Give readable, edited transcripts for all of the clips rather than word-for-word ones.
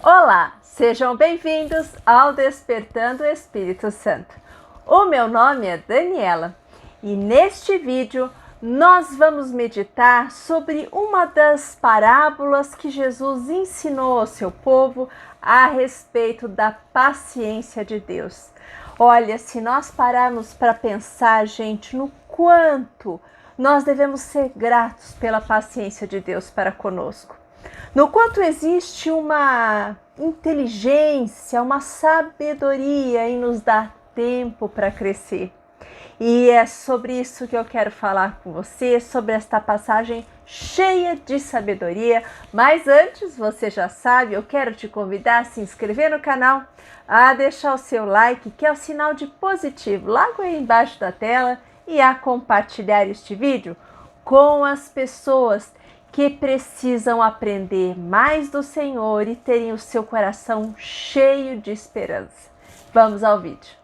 Olá, sejam bem-vindos ao Despertando o Espírito Santo. O meu nome é Daniela e neste vídeo nós vamos meditar sobre uma das parábolas que Jesus ensinou ao seu povo a respeito da paciência de Deus. Olha, se nós pararmos para pensar, gente, no quanto nós devemos ser gratos pela paciência de Deus para conosco. No quanto existe uma inteligência, uma sabedoria em nos dar tempo para crescer. E é sobre isso que eu quero falar com você, sobre esta passagem cheia de sabedoria. Mas antes, você já sabe, eu quero te convidar a se inscrever no canal, a deixar o seu like, que é o sinal de positivo, logo aí embaixo da tela, e a compartilhar este vídeo com as pessoas que precisam aprender mais do Senhor e terem o seu coração cheio de esperança. Vamos ao vídeo.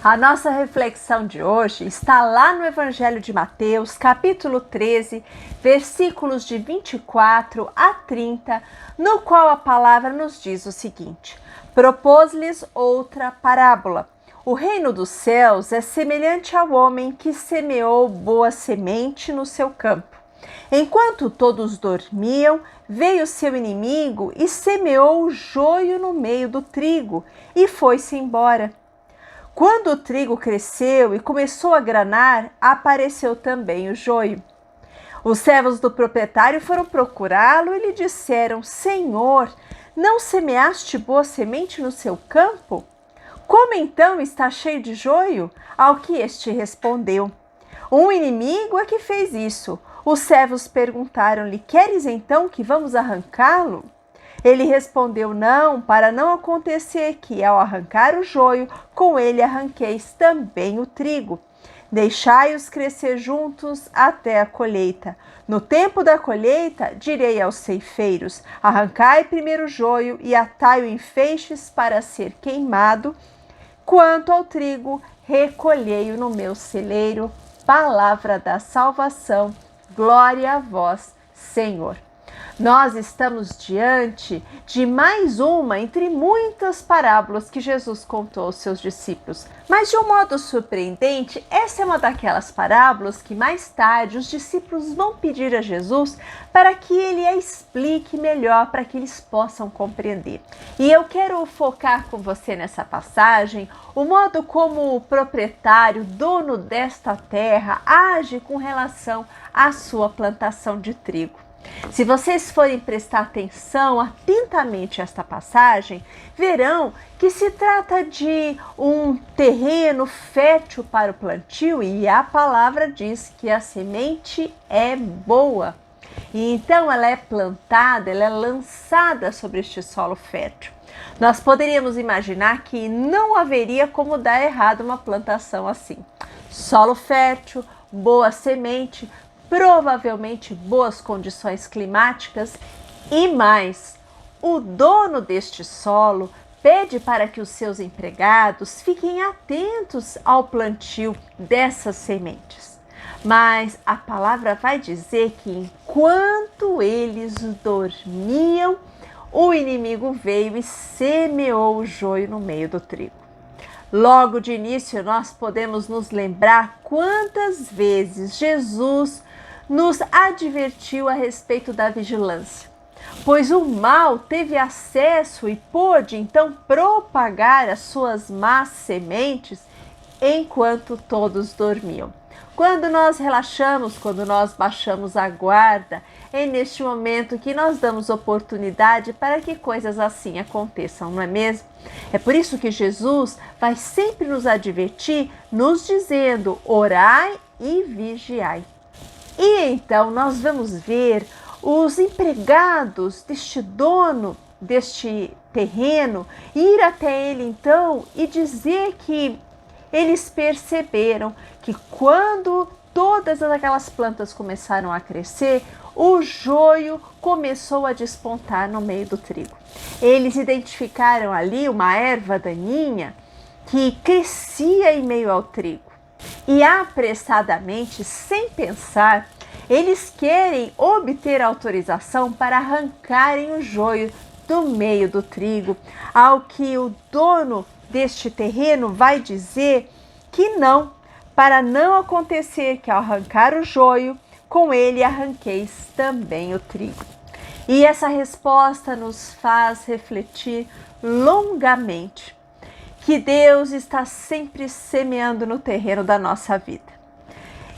A nossa reflexão de hoje está lá no Evangelho de Mateus, capítulo 13, versículos de 24 a 30, no qual a palavra nos diz o seguinte: propôs-lhes outra parábola. O reino dos céus é semelhante ao homem que semeou boa semente no seu campo. Enquanto todos dormiam, veio seu inimigo e semeou o joio no meio do trigo e foi-se embora. Quando o trigo cresceu e começou a granar, apareceu também o joio. Os servos do proprietário foram procurá-lo e lhe disseram: Senhor, não semeaste boa semente no seu campo? Como então está cheio de joio? Ao que este respondeu: um inimigo é que fez isso. Os servos perguntaram-lhe: queres então que vamos arrancá-lo? Ele respondeu: não, para não acontecer que, ao arrancar o joio, com ele arranqueis também o trigo. Deixai-os crescer juntos até a colheita. No tempo da colheita, direi aos ceifeiros: arrancai primeiro o joio e atai-o em feixes para ser queimado. Quanto ao trigo, recolhei-o no meu celeiro. Palavra da salvação. Glória a vós, Senhor. Nós estamos diante de mais uma entre muitas parábolas que Jesus contou aos seus discípulos. Mas de um modo surpreendente, essa é uma daquelas parábolas que mais tarde os discípulos vão pedir a Jesus para que ele a explique melhor, para que eles possam compreender. E eu quero focar com você nessa passagem o modo como o proprietário, dono desta terra, age com relação à sua plantação de trigo. Se vocês forem prestar atenção atentamente a esta passagem, verão que se trata de um terreno fértil para o plantio e a palavra diz que a semente é boa. E então ela é plantada, ela é lançada sobre este solo fértil. Nós poderíamos imaginar que não haveria como dar errado uma plantação assim. Solo fértil, boa semente, provavelmente boas condições climáticas e mais. O dono deste solo pede para que os seus empregados fiquem atentos ao plantio dessas sementes. Mas a palavra vai dizer que enquanto eles dormiam, o inimigo veio e semeou o joio no meio do trigo. Logo de início, nós podemos nos lembrar quantas vezes Jesus nos advertiu a respeito da vigilância, pois o mal teve acesso e pôde então propagar as suas más sementes enquanto todos dormiam. Quando nós relaxamos, quando nós baixamos a guarda, é neste momento que nós damos oportunidade para que coisas assim aconteçam, não é mesmo? É por isso que Jesus vai sempre nos advertir, nos dizendo: orai e vigiai. E então nós vamos ver os empregados deste dono deste terreno ir até ele então e dizer que eles perceberam que quando todas aquelas plantas começaram a crescer, o joio começou a despontar no meio do trigo. Eles identificaram ali uma erva daninha que crescia em meio ao trigo. E apressadamente, sem pensar, eles querem obter autorização para arrancarem o joio do meio do trigo, ao que o dono deste terreno vai dizer que não, para não acontecer que ao arrancar o joio, com ele arranqueis também o trigo. E essa resposta nos faz refletir longamente que Deus está sempre semeando no terreno da nossa vida.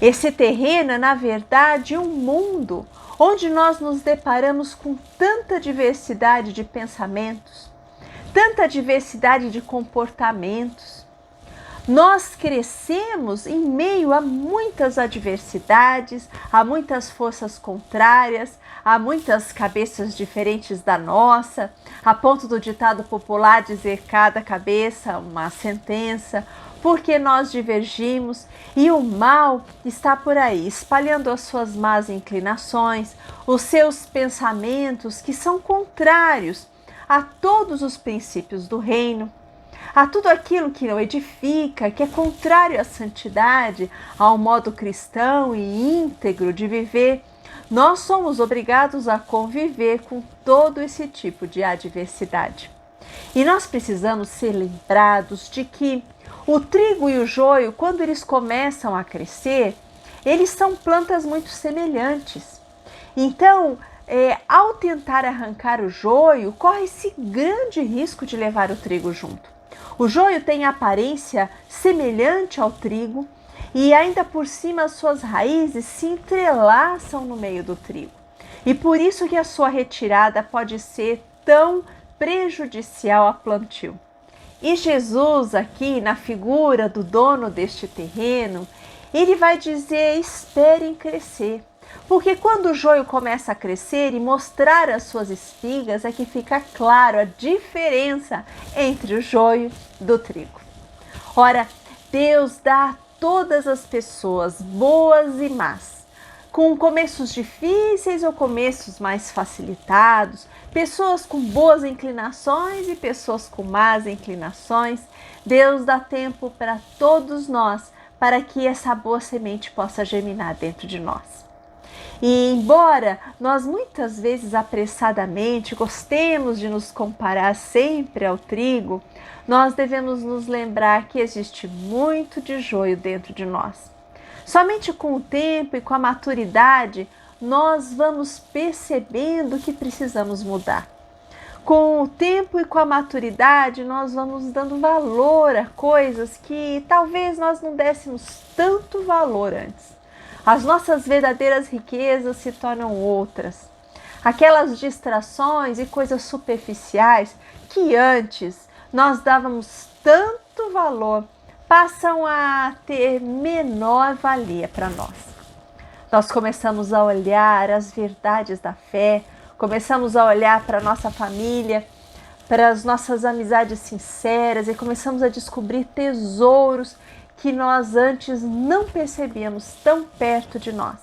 Esse terreno é, na verdade, um mundo onde nós nos deparamos com tanta diversidade de pensamentos, tanta diversidade de comportamentos. Nós crescemos em meio a muitas adversidades, a muitas forças contrárias, a muitas cabeças diferentes da nossa, a ponto do ditado popular dizer cada cabeça uma sentença, porque nós divergimos e o mal está por aí, espalhando as suas más inclinações, os seus pensamentos que são contrários a todos os princípios do reino, a tudo aquilo que não edifica, que é contrário à santidade, ao modo cristão e íntegro de viver. Nós somos obrigados a conviver com todo esse tipo de adversidade. E nós precisamos ser lembrados de que o trigo e o joio, quando eles começam a crescer, eles são plantas muito semelhantes. Então, ao tentar arrancar o joio, corre-se grande risco de levar o trigo junto. O joio tem aparência semelhante ao trigo e ainda por cima as suas raízes se entrelaçam no meio do trigo. E por isso que a sua retirada pode ser tão prejudicial ao plantio. E Jesus aqui, na figura do dono deste terreno, ele vai dizer: esperem crescer. Porque quando o joio começa a crescer e mostrar as suas espigas, é que fica claro a diferença entre o joio do trigo. Ora, Deus dá a todas as pessoas, boas e más, com começos difíceis ou começos mais facilitados, pessoas com boas inclinações e pessoas com más inclinações. Deus dá tempo para todos nós, para que essa boa semente possa germinar dentro de nós. E embora nós muitas vezes apressadamente gostemos de nos comparar sempre ao trigo, nós devemos nos lembrar que existe muito de joio dentro de nós. Somente com o tempo e com a maturidade, nós vamos percebendo que precisamos mudar. Com o tempo e com a maturidade, nós vamos dando valor a coisas que talvez nós não dessemos tanto valor antes. As nossas verdadeiras riquezas se tornam outras. Aquelas distrações e coisas superficiais que antes nós dávamos tanto valor passam a ter menor valia para nós. Nós começamos a olhar as verdades da fé, começamos a olhar para a nossa família, para as nossas amizades sinceras e começamos a descobrir tesouros que nós antes não percebíamos tão perto de nós,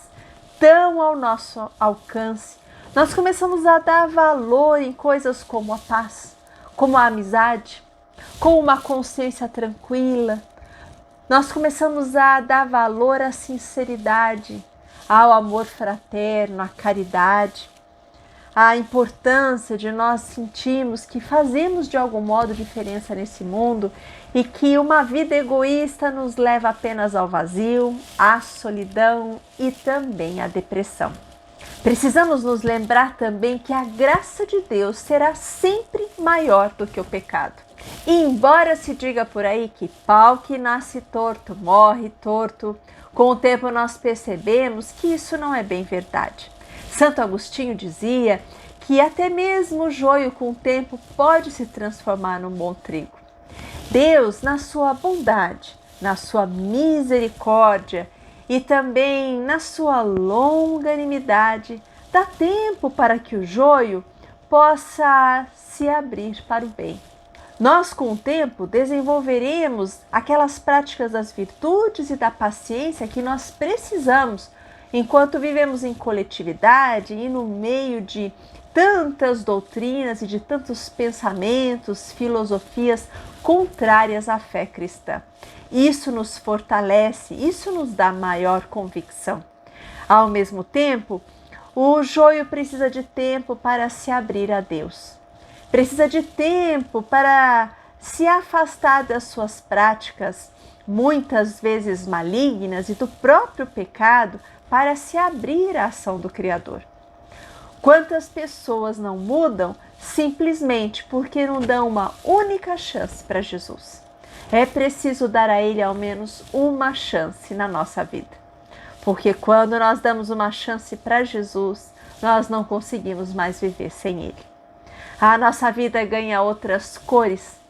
tão ao nosso alcance. Nós começamos a dar valor em coisas como a paz, como a amizade, como uma consciência tranquila. Nós começamos a dar valor à sinceridade, ao amor fraterno, à caridade, à importância de nós sentirmos que fazemos de algum modo diferença nesse mundo e que uma vida egoísta nos leva apenas ao vazio, à solidão e também à depressão. Precisamos nos lembrar também que a graça de Deus será sempre maior do que o pecado. E embora se diga por aí que pau que nasce torto morre torto, com o tempo nós percebemos que isso não é bem verdade. Santo Agostinho dizia que até mesmo o joio com o tempo pode se transformar num bom trigo. Deus, na sua bondade, na sua misericórdia e também na sua longanimidade dá tempo para que o joio possa se abrir para o bem. Nós, com o tempo, desenvolveremos aquelas práticas das virtudes e da paciência que nós precisamos enquanto vivemos em coletividade e no meio de tantas doutrinas e de tantos pensamentos, filosofias contrárias à fé cristã. Isso nos fortalece, isso nos dá maior convicção. Ao mesmo tempo, o joio precisa de tempo para se abrir a Deus. Precisa de tempo para se afastar das suas práticas, muitas vezes malignas, e do próprio pecado, para se abrir à ação do Criador. Quantas pessoas não mudam simplesmente porque não dão uma única chance para Jesus? É preciso dar a Ele ao menos uma chance na nossa vida. Porque quando nós damos uma chance para Jesus, nós não conseguimos mais viver sem Ele. A nossa vida ganha outras cores.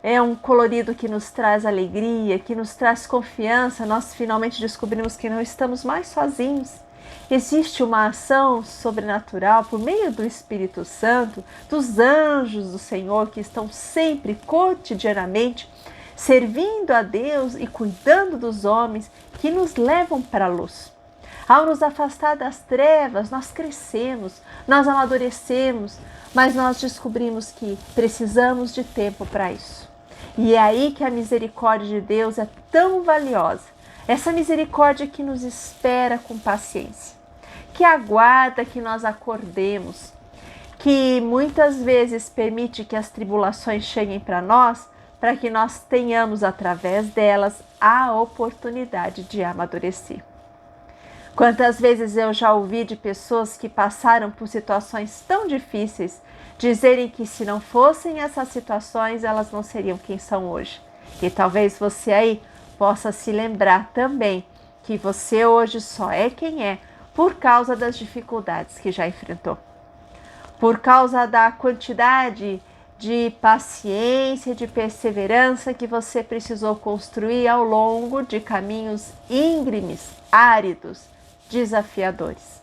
É um colorido que nos traz alegria, que nos traz confiança. Nós finalmente descobrimos que não estamos mais sozinhos. Existe uma ação sobrenatural por meio do Espírito Santo, dos anjos do Senhor que estão sempre, cotidianamente, servindo a Deus e cuidando dos homens, que nos levam para a luz. Ao nos afastar das trevas, nós crescemos, nós amadurecemos, mas nós descobrimos que precisamos de tempo para isso. E é aí que a misericórdia de Deus é tão valiosa. Essa misericórdia que nos espera com paciência, que aguarda que nós acordemos, que muitas vezes permite que as tribulações cheguem para nós, para que nós tenhamos através delas a oportunidade de amadurecer. Quantas vezes eu já ouvi de pessoas que passaram por situações tão difíceis dizerem que se não fossem essas situações, elas não seriam quem são hoje. E talvez você aí possa se lembrar também que você hoje só é quem é por causa das dificuldades que já enfrentou. Por causa da quantidade de paciência, de perseverança que você precisou construir ao longo de caminhos íngremes, áridos, desafiadores.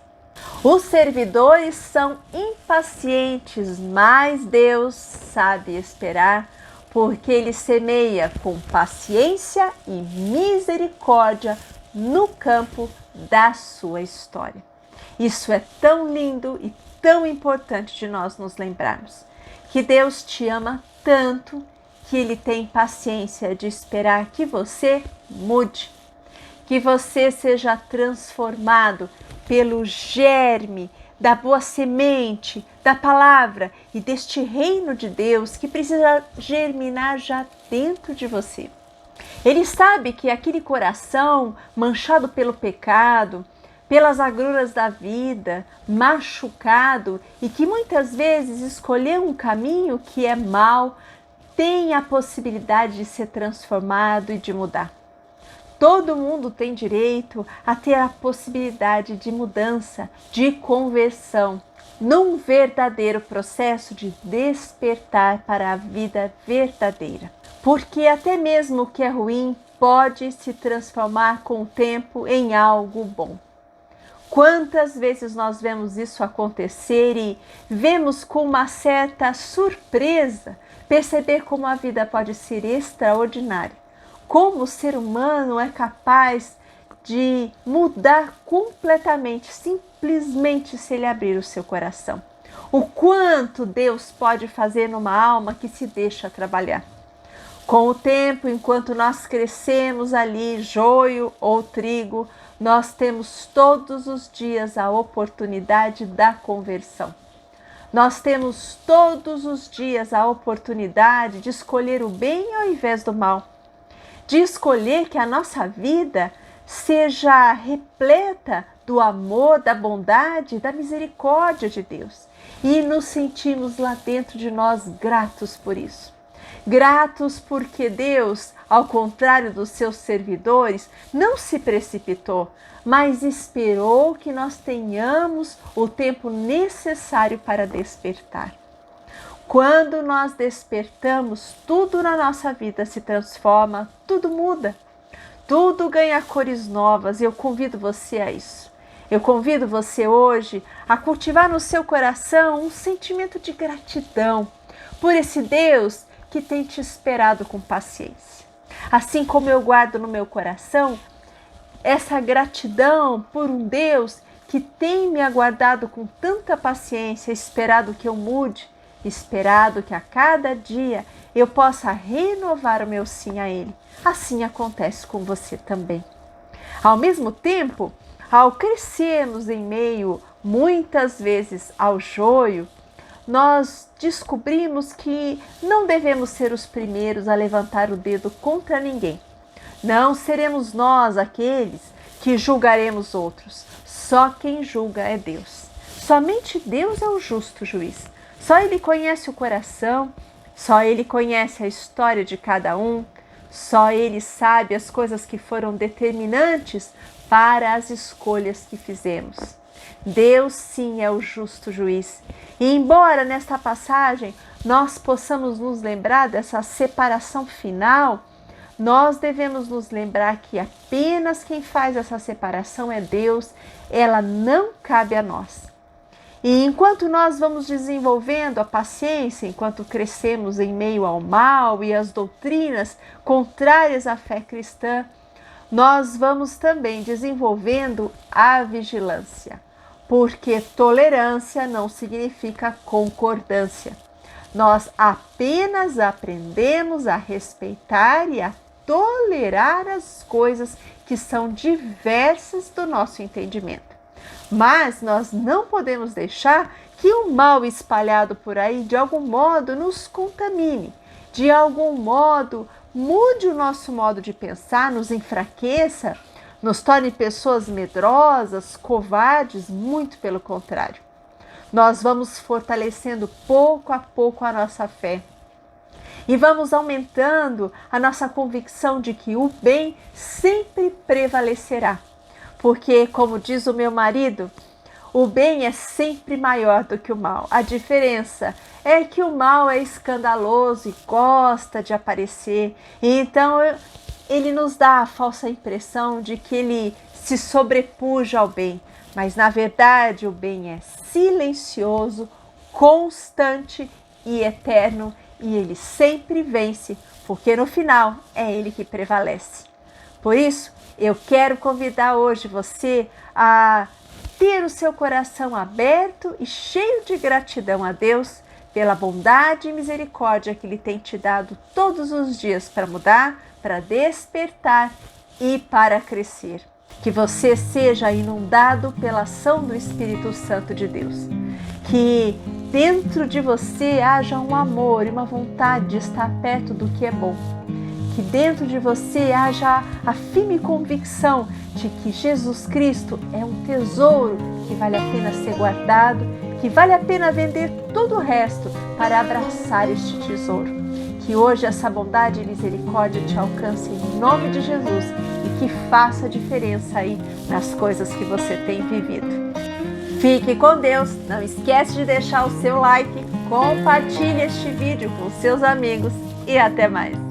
Os servidores são impacientes, mas Deus sabe esperar, porque Ele semeia com paciência e misericórdia no campo da sua história. Isso é tão lindo e tão importante de nós nos lembrarmos. Que Deus te ama tanto que Ele tem paciência de esperar que você mude, que você seja transformado pelo germe da boa semente, da palavra e deste reino de Deus que precisa germinar já dentro de você. Ele sabe que aquele coração manchado pelo pecado, pelas agruras da vida, machucado e que muitas vezes escolheu um caminho que é mau, tem a possibilidade de ser transformado e de mudar. Todo mundo tem direito a ter a possibilidade de mudança, de conversão, num verdadeiro processo de despertar para a vida verdadeira. Porque até mesmo o que é ruim pode se transformar com o tempo em algo bom. Quantas vezes nós vemos isso acontecer e vemos com uma certa surpresa perceber como a vida pode ser extraordinária. Como o ser humano é capaz de mudar completamente, simplesmente se ele abrir o seu coração. O quanto Deus pode fazer numa alma que se deixa trabalhar. Com o tempo, enquanto nós crescemos ali, joio ou trigo, nós temos todos os dias a oportunidade da conversão. Nós temos todos os dias a oportunidade de escolher o bem ao invés do mal. De escolher que a nossa vida seja repleta do amor, da bondade, da misericórdia de Deus. E nos sentimos lá dentro de nós gratos por isso. Gratos porque Deus, ao contrário dos seus servidores, não se precipitou, mas esperou que nós tenhamos o tempo necessário para despertar. Quando nós despertamos, tudo na nossa vida se transforma, tudo muda. tudo ganha cores novas e eu convido você a isso. Eu convido você hoje a cultivar no seu coração um sentimento de gratidão por esse Deus que tem te esperado com paciência. Assim como eu guardo no meu coração essa gratidão por um Deus que tem me aguardado com tanta paciência, esperado que eu mude, esperado que a cada dia eu possa renovar o meu sim a Ele. Assim acontece com você também. Ao mesmo tempo, ao crescermos em meio, muitas vezes, ao joio, nós descobrimos que não devemos ser os primeiros a levantar o dedo contra ninguém. Não seremos nós aqueles que julgaremos outros. Só quem julga é Deus. Somente Deus é o justo juiz. Só Ele conhece o coração, só Ele conhece a história de cada um, só Ele sabe as coisas que foram determinantes para as escolhas que fizemos. Deus sim é o justo juiz. E embora nesta passagem nós possamos nos lembrar dessa separação final, nós devemos nos lembrar que apenas quem faz essa separação é Deus, ela não cabe a nós. E enquanto nós vamos desenvolvendo a paciência, enquanto crescemos em meio ao mal e às doutrinas contrárias à fé cristã, nós vamos também desenvolvendo a vigilância, porque tolerância não significa concordância. Nós apenas aprendemos a respeitar e a tolerar as coisas que são diversas do nosso entendimento. Mas nós não podemos deixar que o mal espalhado por aí de algum modo nos contamine, de algum modo mude o nosso modo de pensar, nos enfraqueça, nos torne pessoas medrosas, covardes, muito pelo contrário. Nós vamos fortalecendo pouco a pouco a nossa fé e vamos aumentando a nossa convicção de que o bem sempre prevalecerá. Porque, como diz o meu marido, o bem é sempre maior do que o mal. A diferença é que o mal é escandaloso e gosta de aparecer. E então ele nos dá a falsa impressão de que ele se sobrepuja ao bem. Mas na verdade o bem é silencioso, constante e eterno. E ele sempre vence, porque no final é ele que prevalece. Por isso, eu quero convidar hoje você a ter o seu coração aberto e cheio de gratidão a Deus pela bondade e misericórdia que Ele tem te dado todos os dias para mudar, para despertar e para crescer. Que você seja inundado pela ação do Espírito Santo de Deus. Que dentro de você haja um amor e uma vontade de estar perto do que é bom. Que dentro de você haja a firme convicção de que Jesus Cristo é um tesouro que vale a pena ser guardado, que vale a pena vender todo o resto para abraçar este tesouro. Que hoje essa bondade e misericórdia te alcance em nome de Jesus e que faça diferença aí nas coisas que você tem vivido. Fique com Deus, não esquece de deixar o seu like, compartilhe este vídeo com seus amigos e até mais.